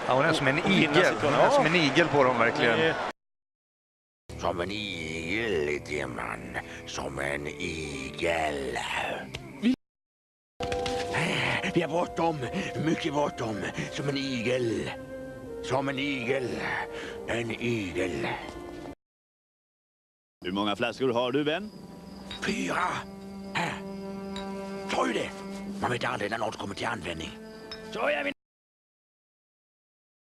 Ja, hon är som en igel. Hon är som en igel på dem verkligen. Som en igel, lite man. Som en igel. Vi har bråttom, mycket bråttom. Som en igel. Som en igel. En igel. Hur många flaskor har du, vän? 4. Här. Ta ju det. Man vet aldrig när något kommer till användning. Så är vi